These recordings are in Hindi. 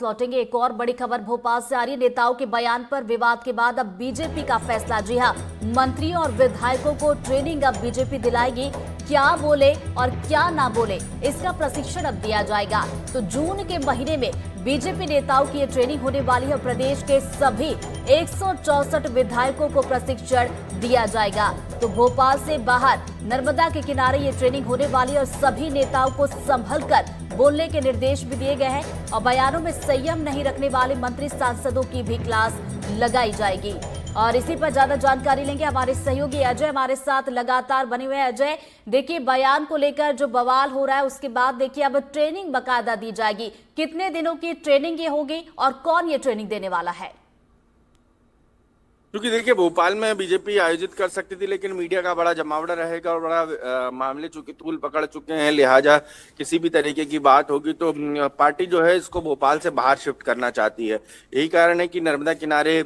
लौटेंगे। एक और बड़ी खबर भोपाल से आ रही है। नेताओं के बयान पर विवाद के बाद अब बीजेपी का फैसला। जी हां, मंत्रियों और विधायकों को ट्रेनिंग अब बीजेपी दिलाएगी। क्या बोले और क्या ना बोले, इसका प्रशिक्षण अब दिया जाएगा। तो जून के महीने में बीजेपी नेताओं की ये ट्रेनिंग होने वाली है। प्रदेश के सभी 164 विधायकों को प्रशिक्षण दिया जाएगा। तो भोपाल से बाहर नर्मदा के किनारे ये ट्रेनिंग होने वाली है और सभी नेताओं को संभलकर बोलने के निर्देश भी दिए गए हैं और बयानों में संयम नहीं रखने वाले मंत्री सांसदों की भी क्लास लगाई जाएगी। और इसी पर ज्यादा जानकारी लेंगे हमारे सहयोगी अजय हमारे साथ लगातार बने हुए हैं। अजय, देखिए बयान को लेकर जो बवाल हो रहा है उसके बाद देखिए अब ट्रेनिंग बाकायदा दी जाएगी। कितने दिनों की ट्रेनिंग ये होगी और कौन ये ट्रेनिंग देने वाला है? क्योंकि देखिए भोपाल में बीजेपी आयोजित कर सकती थी, लेकिन मीडिया का बड़ा जमावड़ा रहेगा और बड़ा मामले चूंकि तूल पकड़ चुके हैं, लिहाजा किसी भी तरीके की बात होगी तो पार्टी जो है इसको भोपाल से बाहर शिफ्ट करना चाहती है। यही कारण है कि नर्मदा किनारे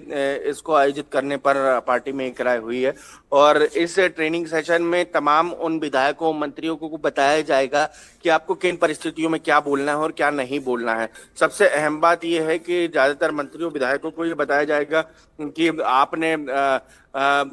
इसको आयोजित करने पर पार्टी में एक राय हुई है। और इस ट्रेनिंग सेशन में तमाम उन विधायकों मंत्रियों को बताया जाएगा कि आपको किन परिस्थितियों में क्या बोलना है और क्या नहीं बोलना है। सबसे अहम बात यह है कि ज्यादातर मंत्रियों विधायकों को ये बताया जाएगा कि आपने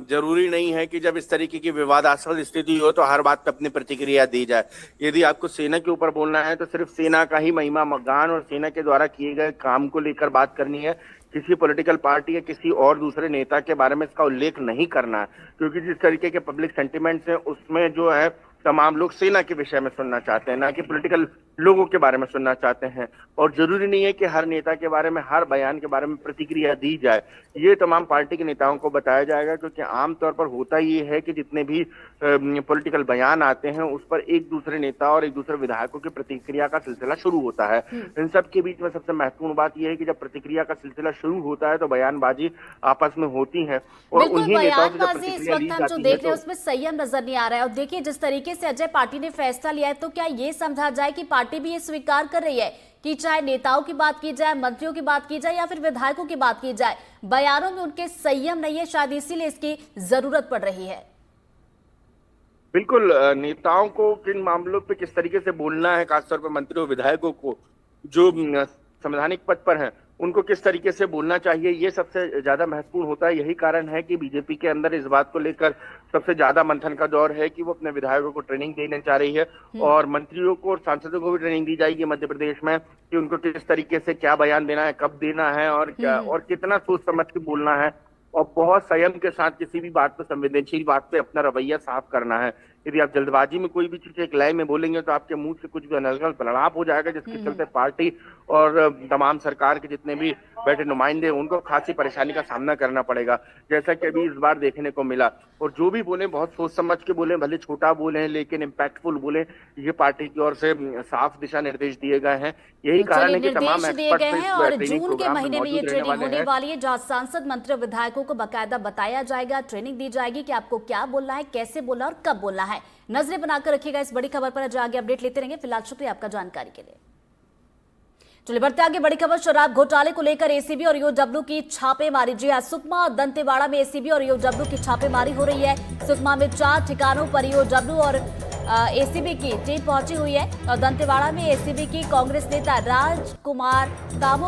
जरूरी नहीं है कि जब इस तरीके की विवादास्पद स्थिति हो तो हर बात पर अपनी प्रतिक्रिया दी जाए। यदि आपको सेना के ऊपर बोलना है तो सिर्फ सेना का ही महिमा गान और सेना के द्वारा किए गए काम को लेकर बात करनी है। किसी पॉलिटिकल पार्टी या किसी और दूसरे नेता के बारे में इसका उल्लेख नहीं करना है, क्योंकि जिस तरीके के पब्लिक सेंटिमेंट्स हैं उसमें जो है तमाम लोग सेना के विषय में सुनना चाहते हैं, ना कि पॉलिटिकल लोगों के बारे में सुनना चाहते हैं। और जरूरी नहीं है कि हर नेता के बारे में हर बयान के बारे में प्रतिक्रिया दी जाए। ये तमाम पार्टी के नेताओं को बताया जाएगा, क्योंकि आमतौर पर होता ये है कि जितने भी पॉलिटिकल बयान आते हैं उस पर एक दूसरे नेता और एक दूसरे विधायकों की प्रतिक्रिया का सिलसिला शुरू होता है। इन सब के बीच में सबसे महत्वपूर्ण बात यह है कि जब प्रतिक्रिया का सिलसिला शुरू होता है तो बयानबाजी आपस में होती है और उन्हीं नेताओं से जब प्रतिक्रिया ली जाती है जो देख रहे हैं उसमें संयम नजर नहीं आ रहा है। और देखिए जिस तरीके से अजय पार्टी ने फैसला लिया है, तो क्या ये समझा जाए कि पार्टी भी ये स्वीकार कर रही है कि चाहे नेताओं की बात की जाए, मंत्रियों की बात की जाए या फिर विधायकों की बात की जाए, बयानों में उनके संयम नहीं है, शायद इसीलिए इसकी जरूरत पड़ रही है? बिल्कुल, नेताओं को किन मामलों पे किस तरीके से बोलना है, खासतौर पर मंत्रियों विधायकों को जो संवैधानिक पद पर हैं उनको किस तरीके से बोलना चाहिए, ये सबसे ज्यादा महत्वपूर्ण होता है। यही कारण है कि बीजेपी के अंदर इस बात को लेकर सबसे ज्यादा मंथन का दौर है कि वो अपने विधायकों को ट्रेनिंग देने चाह रही है और मंत्रियों को और सांसदों को भी ट्रेनिंग दी जाएगी मध्य प्रदेश में कि उनको किस तरीके से क्या बयान देना है, कब देना है और क्या और कितना सोच समझ के बोलना है और बहुत संयम के साथ किसी भी बात पर, संवेदनशील बात पे अपना रवैया साफ करना है। यदि आप जल्दबाजी में कोई भी चीज एक लय में बोलेंगे तो आपके मुंह से कुछ भी अनर्गल परिणाम हो जाएगा, जिसके चलते पार्टी और तमाम सरकार के जितने भी बैठे नुमाइंदे उनको खासी परेशानी का सामना करना पड़ेगा, जैसा कि अभी इस बार देखने को मिला। और जो भी बोले बहुत सोच समझ के बोले, भले छोटा बोले लेकिन इम्पैक्टफुल बोले। ये पार्टी की ओर से साफ दिशा निर्देश दिए गए हैं। यही कारण है कि तमाम एक्सपर्ट और जून के महीने में ये ट्रेनिंग होने वाली है, जहां सांसद मंत्री विधायकों को बाकायदा बताया जाएगा, ट्रेनिंग दी जाएगी कि आपको क्या बोलना है, कैसे बोलना है और कब बोलना है। नजरें बनाकर रखिएगा इस बड़ी खबर पर, आगे अपडेट लेते रहेंगे। फिलहाल शुक्रिया आपका जानकारी के लिए। चलिए बढ़ते आगे। बड़ी खबर शराब घोटाले को लेकर एसीबी और ईओडब्ल्यू की छापेमारी। जी हां, सुकमा और दंतेवाड़ा में एसीबी और ईओडब्ल्यू की छापेमारी हो रही है। सुकमा में 4 ठिकानों पर ईओडब्ल्यू और एसीबी की टीम पहुंची हुई है और दंतेवाड़ा में एसीबी की कांग्रेस नेता राजकुमार तामो